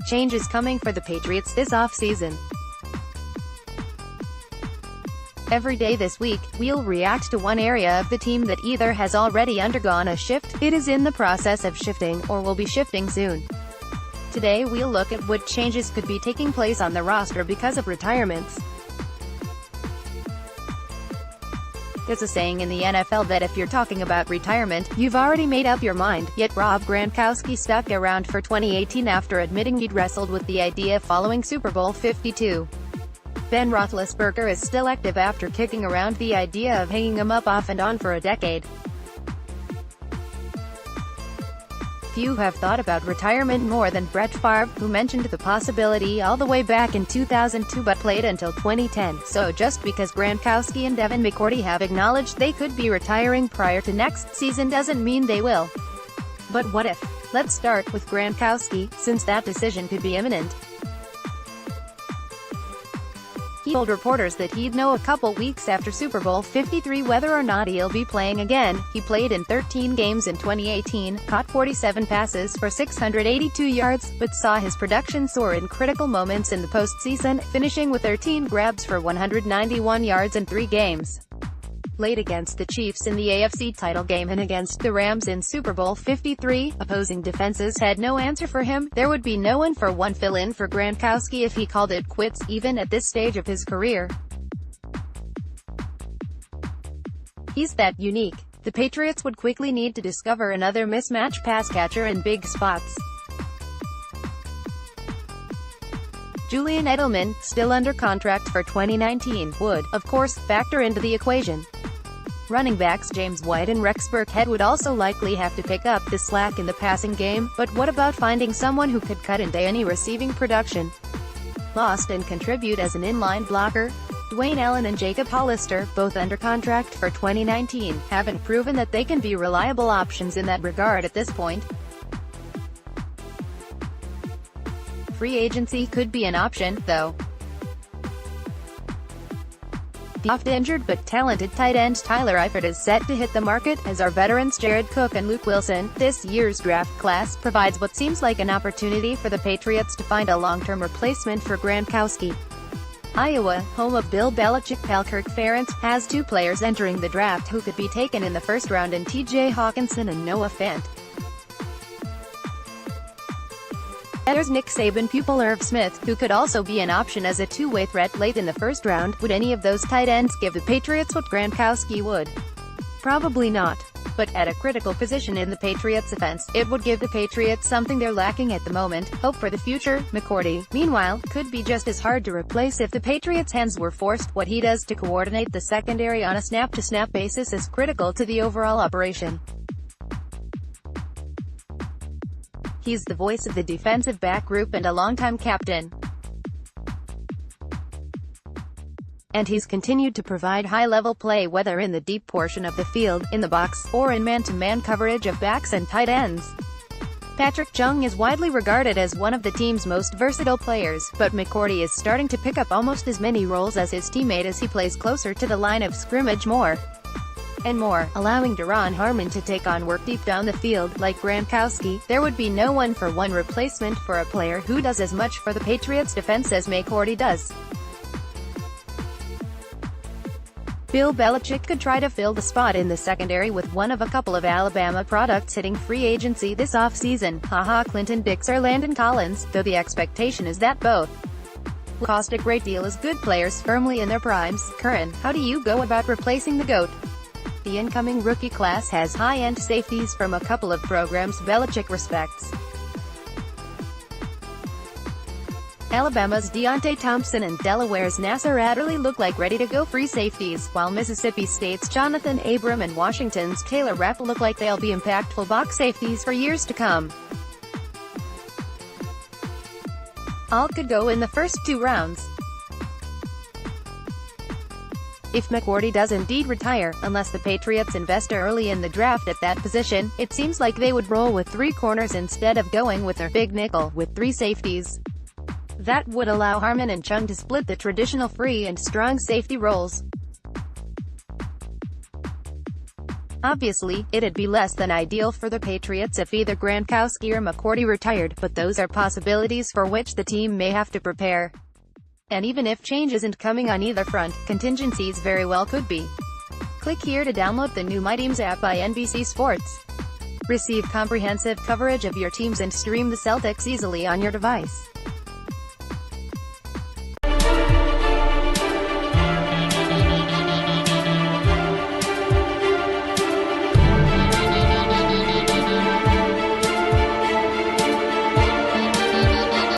changes coming for the Patriots this offseason. Every day this week, we'll react to one area of the team that either has already undergone a shift, it is in the process of shifting, or will be shifting soon. Today we'll look at what changes could be taking place on the roster because of retirements. There's a saying in the NFL that if you're talking about retirement, you've already made up your mind, yet Rob Gronkowski stuck around for 2018 after admitting he'd wrestled with the idea following Super Bowl 52. Ben Roethlisberger is still active after kicking around the idea of hanging him up off and on for a decade. Few have thought about retirement more than Brett Favre, who mentioned the possibility all the way back in 2002 but played until 2010. So just because Gronkowski and Devin McCourty have acknowledged they could be retiring prior to next season doesn't mean they will. But what if? Let's start with Gronkowski, since that decision could be imminent. He told reporters that he'd know a couple weeks after Super Bowl 53 whether or not he'll be playing again. He played in 13 games in 2018, caught 47 passes for 682 yards, but saw his production soar in critical moments in the postseason, finishing with 13 grabs for 191 yards in 3 games. Late against the Chiefs in the AFC title game and against the Rams in Super Bowl 53, opposing defenses had no answer for him. There would be no one for one fill-in for Gronkowski if he called it quits, even at this stage of his career. He's that unique. The Patriots would quickly need to discover another mismatch pass catcher in big spots. Julian Edelman, still under contract for 2019, would, of course, factor into the equation. Running backs James White and Rex Burkhead would also likely have to pick up the slack in the passing game, but what about finding someone who could cut into any receiving production lost and contribute as an inline blocker? Dwayne Allen and Jacob Hollister, both under contract for 2019, haven't proven that they can be reliable options in that regard at this point. Free agency could be an option, though. The oft-injured but talented tight end Tyler Eifert is set to hit the market, as are veterans Jared Cook and Luke Wilson. This year's draft class provides what seems like an opportunity for the Patriots to find a long-term replacement for Gronkowski. Iowa, home of Bill Belichick pal Kirk Ferentz, has 2 players entering the draft who could be taken in the first round in T.J. Hawkinson and Noah Fant. There's Nick Saban pupil Irv Smith, who could also be an option as a two-way threat late in the first round. Would any of those tight ends give the Patriots what Gronkowski would? Probably not. But at a critical position in the Patriots' offense, it would give the Patriots something they're lacking at the moment: hope for the future. McCourty, meanwhile, could be just as hard to replace if the Patriots' hands were forced. What he does to coordinate the secondary on a snap-to-snap basis is critical to the overall operation. He's the voice of the defensive back group and a longtime captain. And he's continued to provide high-level play whether in the deep portion of the field, in the box, or in man-to-man coverage of backs and tight ends. Patrick Chung is widely regarded as one of the team's most versatile players, but McCourty is starting to pick up almost as many roles as his teammate as he plays closer to the line of scrimmage more and more, allowing Duron Harmon to take on work deep down the field. Like Gronkowski, there would be no one-for-one replacement for a player who does as much for the Patriots' defense as McCourty does. Bill Belichick could try to fill the spot in the secondary with one of a couple of Alabama products hitting free agency this offseason. Clinton Dix or Landon Collins, though the expectation is that both will cost a great deal as good players firmly in their primes. Curran, how do you go about replacing the GOAT? The incoming rookie class has high-end safeties from a couple of programs Belichick respects. Alabama's Deontay Thompson and Delaware's Nasser Adderley look like ready-to-go free safeties, while Mississippi State's Jonathan Abram and Washington's Taylor Rapp look like they'll be impactful box safeties for years to come. All could go in the first 2 rounds. If McCourty does indeed retire, unless the Patriots invest early in the draft at that position, it seems like they would roll with 3 corners instead of going with their big nickel, with 3 safeties. That would allow Harmon and Chung to split the traditional free and strong safety roles. Obviously, it'd be less than ideal for the Patriots if either Gronkowski or McCourty retired, but those are possibilities for which the team may have to prepare. And even if change isn't coming on either front, contingencies very well could be. Click here to download the new My Teams app by NBC Sports. Receive comprehensive coverage of your teams and stream the Celtics easily on your device.